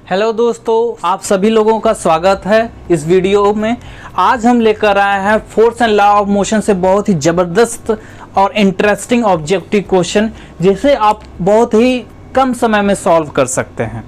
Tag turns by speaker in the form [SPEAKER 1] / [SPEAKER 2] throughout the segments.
[SPEAKER 1] Hello दोस्तों, आप सभी लोगों का स्वागत है इस वीडियो में। आज हम लेकर आए हैं force and law of motion से बहुत ही ज़बरदस्त और इंटरेस्टिंग ऑब्जेक्टिव क्वेश्चन, जिसे आप बहुत ही कम समय में सॉल्व कर सकते हैं।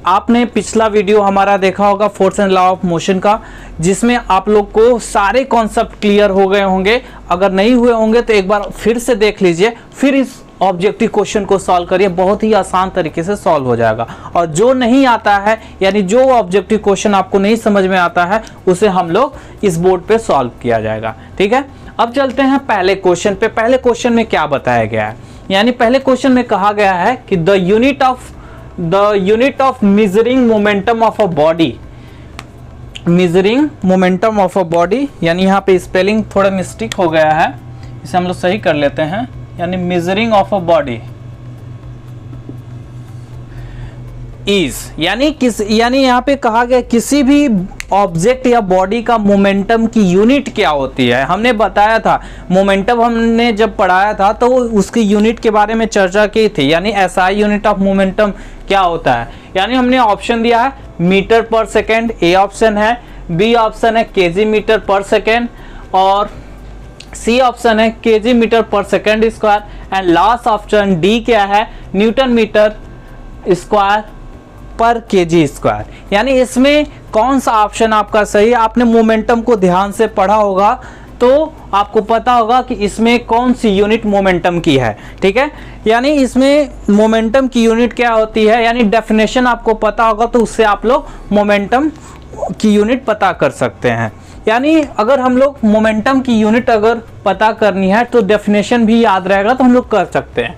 [SPEAKER 1] आपने पिछला वीडियो हमारा देखा होगा force and law of motion का, जिसमें आप लोग को सारे कॉन्सेप्ट क्लियर हो गए होंगे। अगर नहीं हुए होंगे तो एक बार फिर से देख लीजिए, फिर इस ऑब्जेक्टिव क्वेश्चन को सॉल्व करिए, बहुत ही आसान तरीके से सॉल्व हो जाएगा। और जो नहीं आता है, यानी जो ऑब्जेक्टिव क्वेश्चन आपको नहीं समझ में आता है, उसे हम लोग इस बोर्ड पे सॉल्व किया जाएगा। ठीक है, अब चलते हैं पहले क्वेश्चन पे। पहले क्वेश्चन में क्या बताया गया है, यानी पहले क्वेश्चन में कहा गया है कि the unit of measuring momentum of a body, measuring momentum of a body, यानी यहाँ पे स्पेलिंग थोड़ा मिस्टेक हो गया है, इसे हम लोग सही कर लेते हैं। यानी measuring of a body is, यानी यहाँ पे कहा गया किसी भी ऑब्जेक्ट या बॉडी का मोमेंटम की यूनिट क्या होती है। हमने बताया था, मोमेंटम हमने जब पढ़ाया था तो उसकी यूनिट के बारे में चर्चा की थी, यानी एसआई यूनिट ऑफ मोमेंटम क्या होता है। यानी हमने ऑप्शन दिया है metre per second, A option है, बी ऑप्शन है केजी मीटर पर सेकेंड, और सी ऑप्शन है KG metre per second square, and last option D क्या है, न्यूटन मीटर स्क्वायर पर केजी स्क्वायर। यानी इसमें कौन सा ऑप्शन आपका सही है। आपने मोमेंटम को ध्यान से पढ़ा होगा तो आपको पता होगा कि इसमें कौन सी यूनिट मोमेंटम की है। ठीक है, यानी इसमें मोमेंटम की यूनिट क्या होती है, यानी डेफिनेशन आपको पता होगा तो उससे आप लोग मोमेंटम की यूनिट पता कर सकते हैं। यानी अगर हम लोग मोमेंटम की यूनिट अगर पता करनी है तो डेफिनेशन भी याद रहेगा तो हम लोग कर सकते हैं।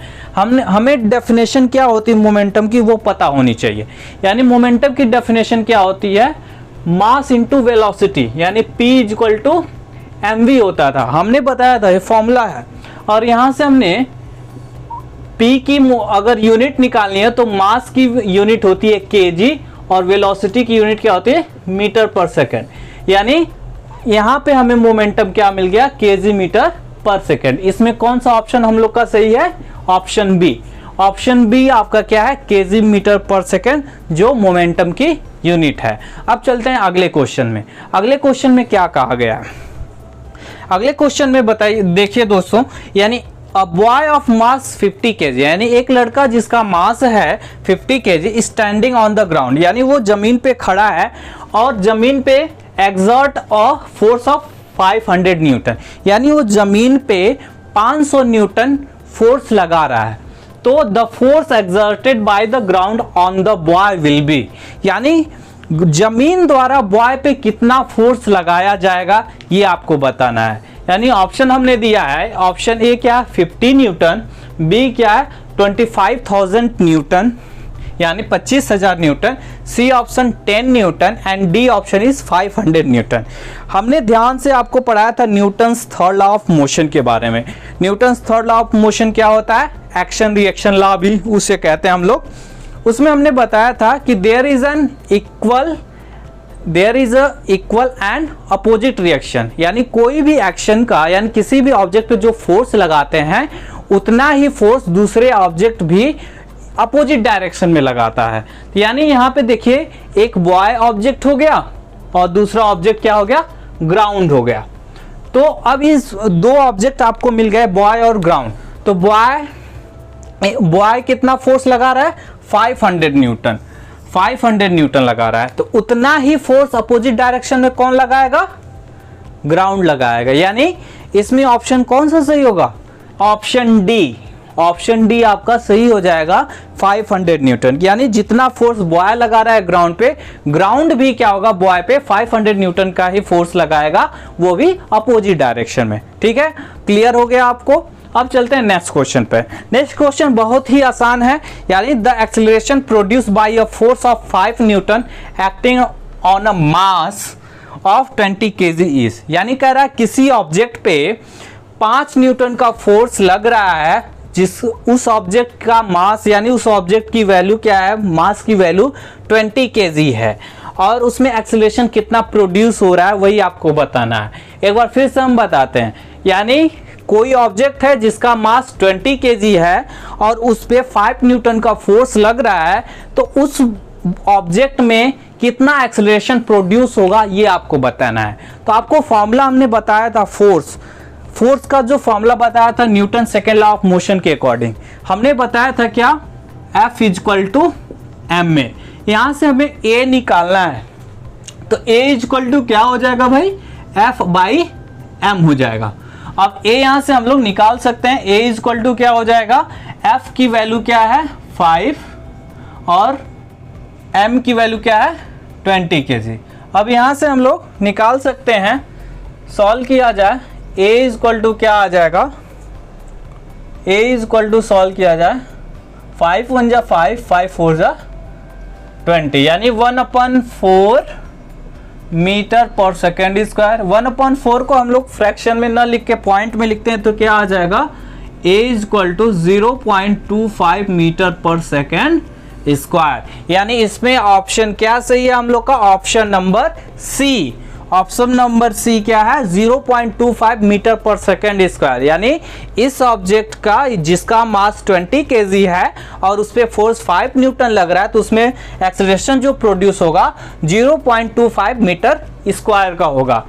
[SPEAKER 1] हमें डेफिनेशन क्या होती है मोमेंटम की वो पता होनी चाहिए। यानी मोमेंटम की डेफिनेशन क्या होती है, मास इनटू वेलोसिटी, यानी P इक्वल टू mv होता था, हमने बताया था, ये फॉर्मूला है। और यहाँ से हमने P की अगर यूनिट निकालनी है तो मास की यूनिट होती है kg और वेलोसिटी की यूनिट क्या होती है, मीटर पर सेकेंड। यानी यहाँ पे हमें मोमेंटम क्या मिल गया, केजी मीटर पर सेकेंड। इसमें कौन सा ऑप्शन हम लोग का सही है, ऑप्शन बी। ऑप्शन बी आपका क्या है, केजी मीटर पर सेकेंड, जो मोमेंटम की यूनिट है। अब चलते हैं अगले क्वेश्चन में। अगले क्वेश्चन में क्या कहा गया है, अगले क्वेश्चन में बताइए, देखिए दोस्तों, यानी a boy of mass 50 kg, यानी एक लड़का जिसका मास है 50 kg standing on the ground, यानी वो जमीन पे खड़ा है और जमीन पे exert a force of 500 Newton, यानी वो जमीन पे 500 न्यूटन फोर्स लगा रहा है। तो the force exerted by the ground on the boy will be, यानी जमीन द्वारा बॉय पे कितना फोर्स लगाया जाएगा ये आपको बताना है। यानी ऑप्शन हमने दिया है, ऑप्शन ए क्या है 50 न्यूटन, बी क्या है 25,000 न्यूटन यानी 25,000 newton, C option 10 newton, and D option is 500 newton. हमने ध्यान से आपको पढ़ाया था Newton's third law of motion के बारे में। Newton's third law of motion क्या होता है, एक्शन रिएक्शन लॉ भी उसे कहते हैं हम लोग। उसमें हमने बताया था कि there is a equal and opposite reaction, यानी कोई भी एक्शन का, यानी किसी भी ऑब्जेक्ट पे जो फोर्स लगाते हैं उतना ही फोर्स दूसरे ऑब्जेक्ट भी अपोजिट डायरेक्शन में लगाता है। यानी यहाँ पे देखिए, एक बॉय ऑब्जेक्ट हो गया और दूसरा ऑब्जेक्ट क्या हो गया, ग्राउंड हो गया। तो अब इस दो ऑब्जेक्ट आपको मिल गए, बॉय और ग्राउंड। तो बॉय कितना फोर्स लगा रहा है, 500 न्यूटन, 500 न्यूटन लगा रहा है। तो उतना ही फोर्स अपोजिट डायरेक्शन में कौन लगाएगा, ग्राउंड लगाएगा। यानी इसमें ऑप्शन कौन सा सही होगा, ऑप्शन डी। ऑप्शन डी आपका सही हो जाएगा, 500 न्यूटन। यानी जितना फोर्स बॉय लगा रहा है ग्राउंड पे, ग्राउंड भी क्या होगा, बॉय पे 500 न्यूटन का ही फोर्स लगाएगा, वो भी अपोजिट डायरेक्शन में। ठीक है, क्लियर हो गया आपको। अब चलते हैं नेक्स्ट क्वेश्चन पे। नेक्स्ट क्वेश्चन बहुत ही आसान है, यानी the acceleration produce by a force of 5 Newton acting on a mass of 20 kg is, यानी कह रहा है किसी ऑब्जेक्ट पे 5 न्यूटन का फोर्स लग रहा है, उस ऑब्जेक्ट का मास, यानी उस ऑब्जेक्ट की वैल्यू क्या है, मास की वैल्यू 20 kg है, और उसमें एक्सेलरेशन कितना प्रोड्यूस हो रहा है वही आपको बताना है। एक बार फिर से हम बताते हैं, यानी कोई ऑब्जेक्ट है जिसका मास 20 kg है और उस पे 5 न्यूटन का फोर्स लग रहा है, तो उस ऑब्जेक्ट में कितना एक्सेलरेशन प्रोड्यूस होगा ये आपको बताना है। तो आपको फॉर्मूला हमने बताया था फोर्स का जो फॉर्मूला बताया था Newton second law of motion के अकॉर्डिंग हमने बताया था क्या, F इक्वल टू एम में। यहां से हमें A निकालना है तो A इक्वल टू क्या हो जाएगा भाई, F बाई एम हो जाएगा। अब A यहां से हम लोग निकाल सकते हैं, A इक्वल टू क्या हो जाएगा, F की वैल्यू क्या है 5 और M की वैल्यू क्या है 20 kg। अब यहां से हम लोग निकाल सकते हैं, सॉल्व किया जाए A इक्वल टू क्या आ जाएगा, A इक्वल टू सॉल्व किया जाए 5 1 जा 5, 5 4 जा 20, यानी 1/4 मीटर पर सेकेंड स्क्वायर। 1/4 को हम लोग फ्रैक्शन में न लिख के पॉइंट में लिखते हैं तो क्या आ जाएगा, A equal to 0.25 metre per second square. यानी इसमें ऑप्शन क्या सही है हम लोग का, option number C. Option number C क्या है, 0.25 मीटर पर सेकेंड स्क्वायर। यानी इस ऑब्जेक्ट का जिसका मास 20 kg है और उस पर फोर्स 5 न्यूटन लग रहा है तो उसमें एक्सेलरेशन जो प्रोड्यूस होगा 0.25 मीटर स्क्वायर का होगा।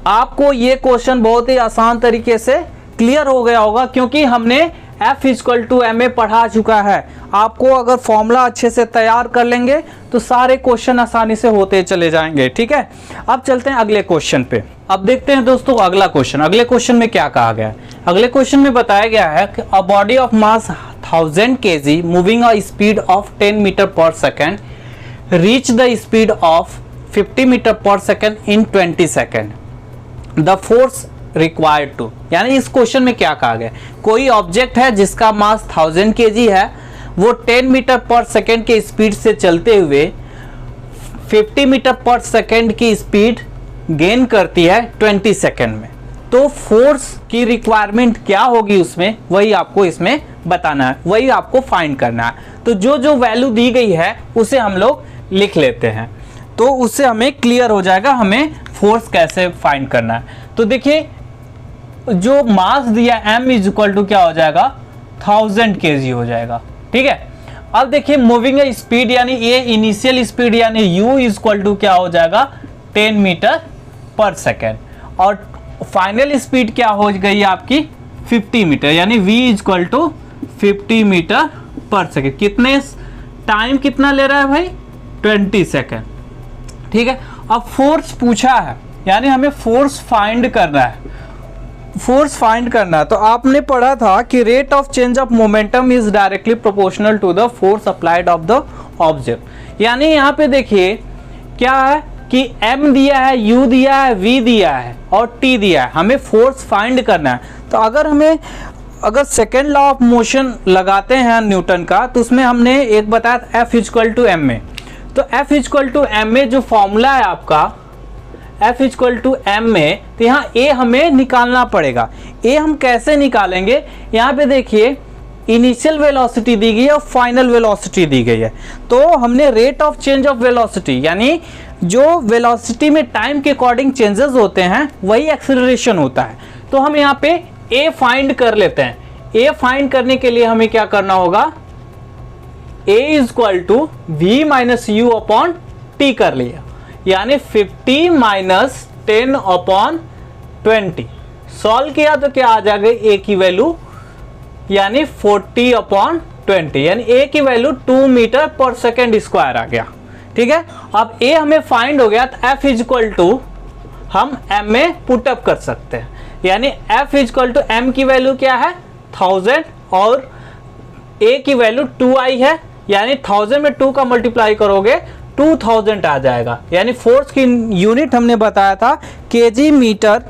[SPEAKER 1] आपको ये क्वेश्चन बहुत ही आसान तरीके से क्लियर हो गया होगा क्योंकि हमने F equal to M A पढ़ा चुका है। आपको अगर फॉर्मूला अच्छे से तैयार कर लेंगे तो सारे क्वेश्चन आसानी से होते चले जाएंगे। ठीक है, अब चलते हैं अगले क्वेश्चन पे। अब देखते हैं दोस्तों अगला क्वेश्चन। अगले क्वेश्चन में क्या कहा गया है, अगले क्वेश्चन में बताया गया है कि a body of mass 1000 kg moving a speed of 10 metre per second reach the speed of 50 metre per second in 20 second, the force required to. यानी इस क्वेश्चन में क्या कहा गया, कोई ऑब्जेक्ट है जिसका मास 1000 kg है, वो 10 मीटर पर सेकेंड के स्पीड से चलते हुए 50 मीटर पर सेकेंड की स्पीड गेन करती है 20 सेकेंड में। तो फोर्स की रिक्वायरमेंट क्या होगी उसमें, वही आपको इसमें बताना है, वही आपको फाइंड करना है। तो जो जो वैल्यू दी गई है उसे हम लोग लिख लेते हैं तो उससे हमें क्लियर हो जाएगा हमें फोर्स कैसे फाइंड करना है। तो देखिए जो मास दिया m इज इक्वल टू क्या हो जाएगा 1000 kg हो जाएगा। ठीक है, अब देखिए मूविंग स्पीड यानी ये इनिशियल स्पीड यानी u इज इक्वल टू क्या हो जाएगा 10 मीटर पर सेकेंड और फाइनल स्पीड क्या हो गई आपकी 50 मीटर यानी v is equal to 50 metre per second. कितने टाइम कितना ले रहा है भाई 20 सेकेंड। ठीक है, अब फोर्स पूछा है यानी हमें फोर्स फाइंड करना है। फोर्स फाइंड करना तो आपने पढ़ा था कि rate of change of momentum is directly proportional to the force applied of the object. यानी यहाँ पे देखिए क्या है कि m दिया है, u दिया है, v दिया है और t दिया है, हमें फोर्स फाइंड करना है। तो अगर सेकेंड लॉ ऑफ मोशन लगाते हैं न्यूटन का तो उसमें हमने एक बताया F इक्वल टू एम में। तो F इक्वल टू एम में जो फॉर्मूला है आपका F इक्वल टू एम में, तो यहाँ A हमें निकालना पड़ेगा। A हम कैसे निकालेंगे, यहाँ पे देखिए इनिशियल वेलोसिटी दी गई है और फाइनल वेलोसिटी दी गई है। तो हमने rate of change of velocity यानी जो वेलोसिटी में टाइम के अकॉर्डिंग चेंजेस होते हैं वही एक्सेलरेशन होता है। तो हम यहाँ पे A फाइंड कर लेते हैं। A फाइंड करने के लिए हमें क्या करना होगा, A equal to v minus u upon t कर लिया यानी 50 माइनस 10 अपॉन 20। सॉल्व किया तो क्या आ जाएगा A की वैल्यू यानी 40 अपॉन 20 यानी A की value 2 metre per second square आ गया। ठीक है, अब A हमें फाइंड हो गया तो F इक्वल टू हम M में पुटअप कर सकते हैं यानी F इक्वल टू M की वैल्यू क्या है 1000 और A की वैल्यू 2i है यानी 1000 में 2 का मल्टीप्लाई करोगे 2000 आ जाएगा। यानी फोर्स की यूनिट हमने बताया था केजी मीटर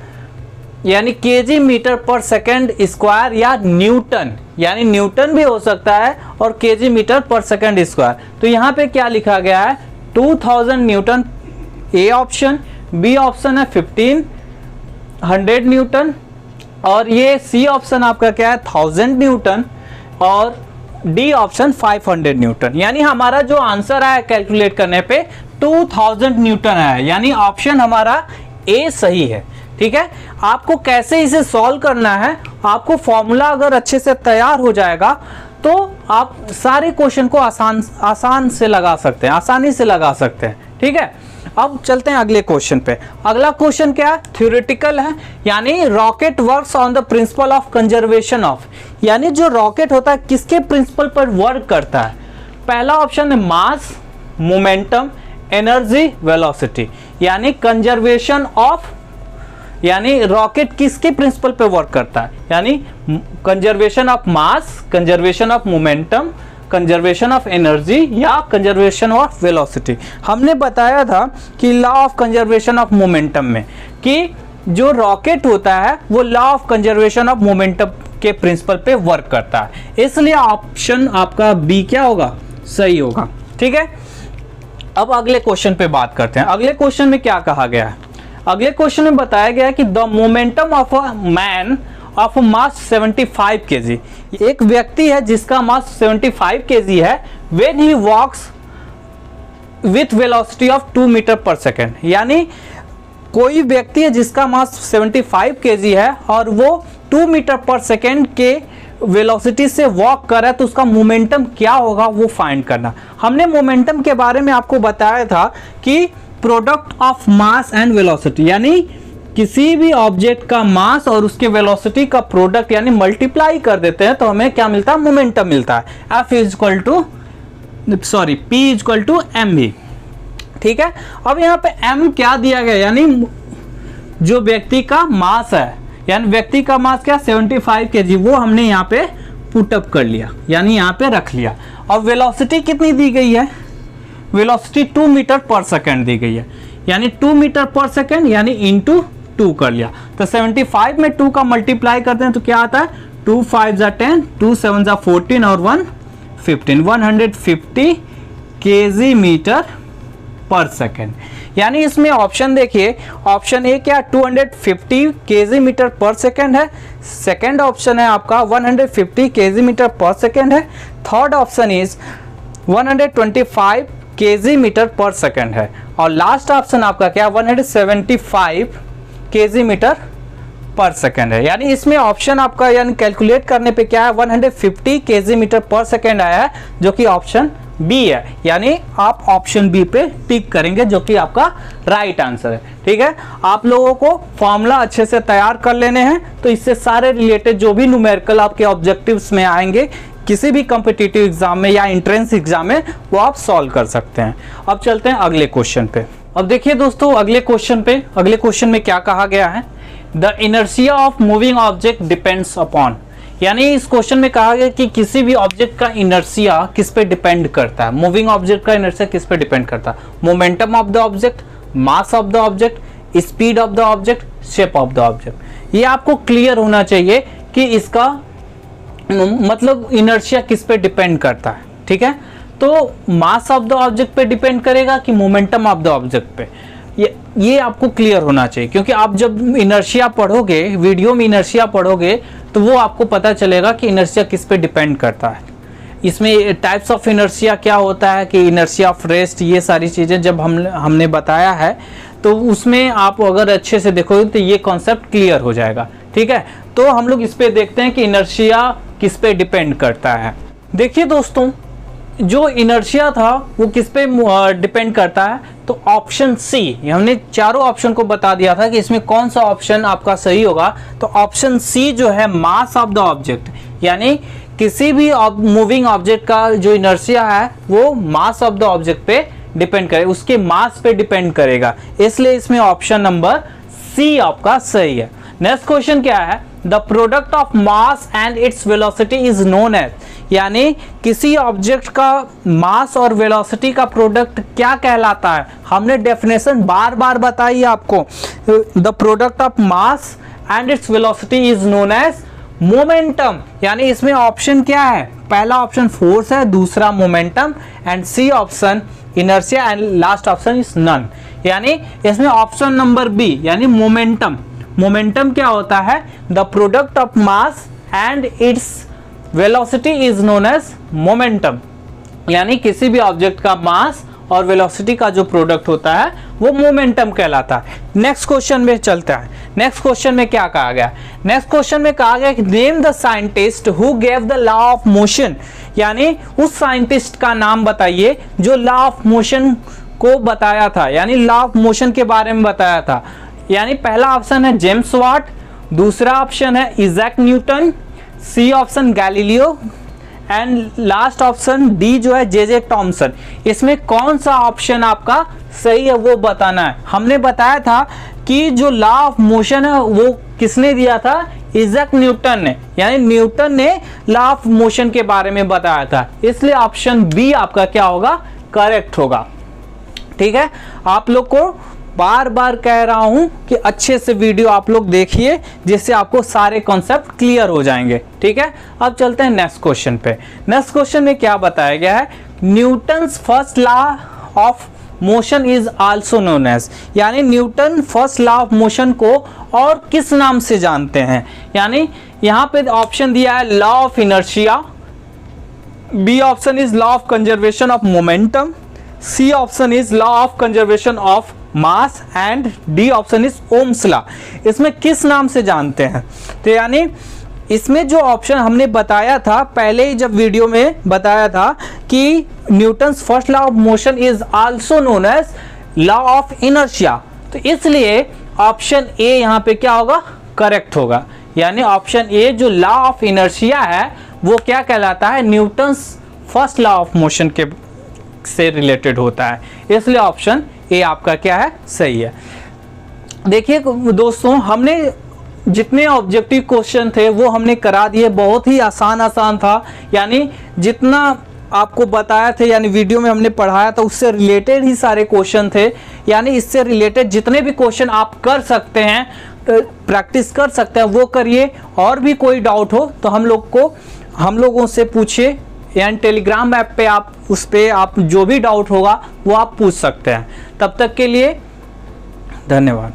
[SPEAKER 1] यानी kg metre per second square या न्यूटन, यानी न्यूटन भी हो सकता है और kg metre per second square. तो यहाँ पे क्या लिखा गया है 2000 newton A option, B option है 1500 न्यूटन और ये सी ऑप्शन आपका क्या है 1000 न्यूटन और डी ऑप्शन 500 न्यूटन। यानी हमारा जो आंसर है कैलकुलेट करने पे 2000 न्यूटन है यानी ऑप्शन हमारा ए सही है। ठीक है, आपको कैसे इसे सॉल्व करना है, आपको फॉर्मूला अगर अच्छे से तैयार हो जाएगा तो आप सारे क्वेश्चन को आसानी से लगा सकते हैं। ठीक है, अब चलते हैं अगले क्वेश्चन पे। अगला क्वेश्चन क्या है? थ्योरेटिकल है, यानी rocket works on the principle of conservation of, यानी जो रॉकेट होता है किसके प्रिंसिपल पर वर्क करता है? पहला ऑप्शन है मास, मोमेंटम, एनर्जी, वेलोसिटी, यानी कंजर्वेशन ऑफ, यानी रॉकेट किसके प्रिंसिपल पे वर्क करता है? यानी conservation of mass, conservation of momentum, conservation of energy या कंजर्वेशन ऑफ वेलोसिटी। हमने बताया था कि law of conservation of momentum में कि जो रॉकेट होता है वो law of conservation of momentum के प्रिंसिपल पे वर्क करता है, इसलिए ऑप्शन आपका बी क्या होगा? सही होगा। ठीक है, अब अगले क्वेश्चन पे बात करते हैं। अगले क्वेश्चन में क्या कहा गया है? अगले क्वेश्चन में बताया गया है कि the momentum of a man of mass 75 kg, एक व्यक्ति है जिसका मास 75 kg है, when he walks with velocity of 2 metre per second, यानी कोई व्यक्ति है जिसका मास 75 kg है और वो 2 मीटर पर सेकेंड के वेलोसिटी से वॉक कर रहा है, तो उसका मोमेंटम क्या होगा वो फाइंड करना। हमने मोमेंटम के बारे में आपको बताया था कि product of mass and velocity, यानी किसी भी ऑब्जेक्ट का मास और उसके वेलोसिटी का प्रोडक्ट यानी मल्टीप्लाई कर देते हैं तो हमें क्या मिलता है? मोमेंटम मिलता है। P इक्वल टू एम भी। ठीक है, अब यहाँ पे m क्या दिया गया, यानी जो व्यक्ति का मास है, यानी व्यक्ति का मास क्या 75 kg, वो हमने यहाँ पे पुटअप कर लिया, यानी यहाँ पे रख लिया। और वेलोसिटी कितनी दी गई है? वेलोसिटी 2 मीटर पर सेकेंड दी गई है, यानी 2 मीटर पर सेकेंड यानी इंटू 2 कर लिया। तो 75 में 2 का मल्टीप्लाई करते हैं तो क्या आता है? 2 5 जा 10, 2 7 जा 14 और 1 15, 150 kg मीटर पर सेकेंड। यानी इसमें ऑप्शन देखिए, ऑप्शन ए क्या 250 kg मीटर पर सेकेंड है, सेकेंड ऑप्शन है आपका 150 kg मीटर पर सेकेंड है, third option is 125 kg metre per second है, और लास्ट ऑप्शन आपका क्या 175 kg मीटर पर सेकेंड है। यानी इसमें ऑप्शन आपका यानी कैलकुलेट करने पे क्या है 150 kg मीटर पर सेकेंड आया है, जो कि ऑप्शन बी है। यानी आप ऑप्शन बी पे टिक करेंगे, जो कि आपका राइट आंसर है। ठीक है, आप लोगों को फॉर्मूला अच्छे से तैयार कर लेने हैं, तो इससे सारे रिलेटेड जो भी न्यूमेरिकल आपके ऑब्जेक्टिव्स में आएंगे किसी भी कॉम्पिटिटिव एग्जाम में या एंट्रेंस एग्जाम में, वो आप सॉल्व कर सकते हैं। अब चलते हैं अगले क्वेश्चन पे। अब देखिए दोस्तों, अगले क्वेश्चन में क्या कहा गया है? The inertia of moving object depends upon, यानी इस क्वेश्चन में कहा गया कि किसी भी ऑब्जेक्ट का इनर्शिया किस पे डिपेंड करता है। मूविंग ऑब्जेक्ट का इनर्शिया किस पे डिपेंड करता है? Momentum of the object, mass of the object, speed of the object, shape of the object. ये आपको क्लियर होना चाहिए कि इसका मतलब इनर्शिया किस पे डिपेंड करता है। ठीक है, तो मास ऑफ द ऑब्जेक्ट पे डिपेंड करेगा कि मोमेंटम ऑफ द ऑब्जेक्ट पे, ये आपको क्लियर होना चाहिए, क्योंकि आप जब इनर्शिया पढ़ोगे, वीडियो में इनर्शिया पढ़ोगे, तो वो आपको पता चलेगा कि इनर्शिया किस पे डिपेंड करता है। इसमें टाइप्स ऑफ इनर्शिया क्या होता है कि इनर्शिया ऑफ रेस्ट, ये सारी चीज़ें जब हमने बताया है, तो उसमें आप अगर अच्छे से देखोगे तो ये कॉन्सेप्ट क्लियर हो जाएगा। ठीक है, तो हम लोग इस पे देखते हैं कि इनर्शिया किस पे डिपेंड करता है। देखिए दोस्तों, जो इनर्शिया था वो किस पे डिपेंड करता है, तो ऑप्शन सी, हमने चारों ऑप्शन को बता दिया था कि इसमें कौन सा ऑप्शन आपका सही होगा। तो ऑप्शन सी जो है मास ऑफ द ऑब्जेक्ट, यानी किसी भी मूविंग ऑब्जेक्ट का जो इनर्शिया है वो मास ऑफ द ऑब्जेक्ट पे डिपेंड करे, उसके मास पे डिपेंड करेगा, इसलिए इसमें ऑप्शन नंबर सी आपका सही है। नेक्स्ट क्वेश्चन क्या है? The product of mass and its velocity is known as, यानी किसी ऑब्जेक्ट का मास और वेलोसिटी का प्रोडक्ट क्या कहलाता है? हमने डेफिनेशन बार बार बताई आपको। The product of mass and its velocity is known as momentum, यानी इसमें ऑप्शन क्या है? पहला ऑप्शन फोर्स है, दूसरा momentum, and C option inertia, and last option is none. यानी इसमें ऑप्शन नंबर बी यानी मोमेंटम, मोमेंटम क्या होता है? The product of mass and its velocity is known as momentum, यानी किसी भी ऑब्जेक्ट का मास और वेलोसिटी का जो प्रोडक्ट होता है वो मोमेंटम कहलाता है। नेक्स्ट क्वेश्चन में चलता है। नेक्स्ट क्वेश्चन में क्या कहा गया? नेक्स्ट क्वेश्चन में कहा गया कि name the scientist who gave the law of motion, यानी उस साइंटिस्ट का नाम बताइए जो लॉ ऑफ मोशन को बताया था, यानी लॉ ऑफ मोशन के बारे में बताया था। यानी पहला ऑप्शन है जेम्स वाट, दूसरा ऑप्शन है Isaac Newton, C option Galileo and last option D जो है जे टॉमसन। इसमें कौन सा ऑप्शन आपका सही है वो बताना है। हमने बताया था कि जो लॉ ऑफ मोशन है वो किसने दिया था? इजैक न्यूटन ने, यानी न्यूटन ने लॉ ऑफ मोशन के बारे में बताया था, इसलिए ऑप्शन बी आपका क्या होगा? करेक्ट होगा। ठीक है, आप लोग को बार बार कह रहा हूं कि अच्छे से वीडियो आप लोग देखिए जिससे आपको सारे कॉन्सेप्ट क्लियर हो जाएंगे। ठीक है, अब चलते हैं नेक्स्ट क्वेश्चन पे। नेक्स्ट क्वेश्चन में क्या बताया गया है? Newton's first law of motion is also known as, यानी Newton first law of motion को और किस नाम से जानते हैं? यानी यहां पे ऑप्शन दिया है law of inertia, B option is law of conservation of momentum, C option is law of conservation of mass and D option is Ohm's law. इसमें किस नाम से जानते हैं? तो यानी इसमें जो ऑप्शन हमने बताया था पहले ही जब वीडियो में बताया था कि Newton's first law of motion is also known as law of inertia, तो इसलिए ऑप्शन ए यहाँ पे क्या होगा? करेक्ट होगा। यानी ऑप्शन ए जो लॉ ऑफ इनर्शिया है वो क्या कहलाता है? Newton's first law of motion के से रिलेटेड होता है, इसलिए ऑप्शन ए आपका क्या है? सही है। देखिए दोस्तों, हमने जितने ऑब्जेक्टिव क्वेश्चन थे वो हमने करा दिए, बहुत ही आसान था। यानी जितना आपको बताया थे, यानी वीडियो में हमने पढ़ाया था उससे रिलेटेड ही सारे क्वेश्चन थे। यानी इससे रिलेटेड जितने भी क्वेश्चन आप कर सकते हैं, प्रैक्टिस कर सकते हैं, वो करिए। और भी कोई डाउट हो तो हम लोगों से पूछिए, यानी टेलीग्राम ऐप पे आप उस पे आप जो भी डाउट होगा वो आप पूछ सकते हैं। तब तक के लिए धन्यवाद।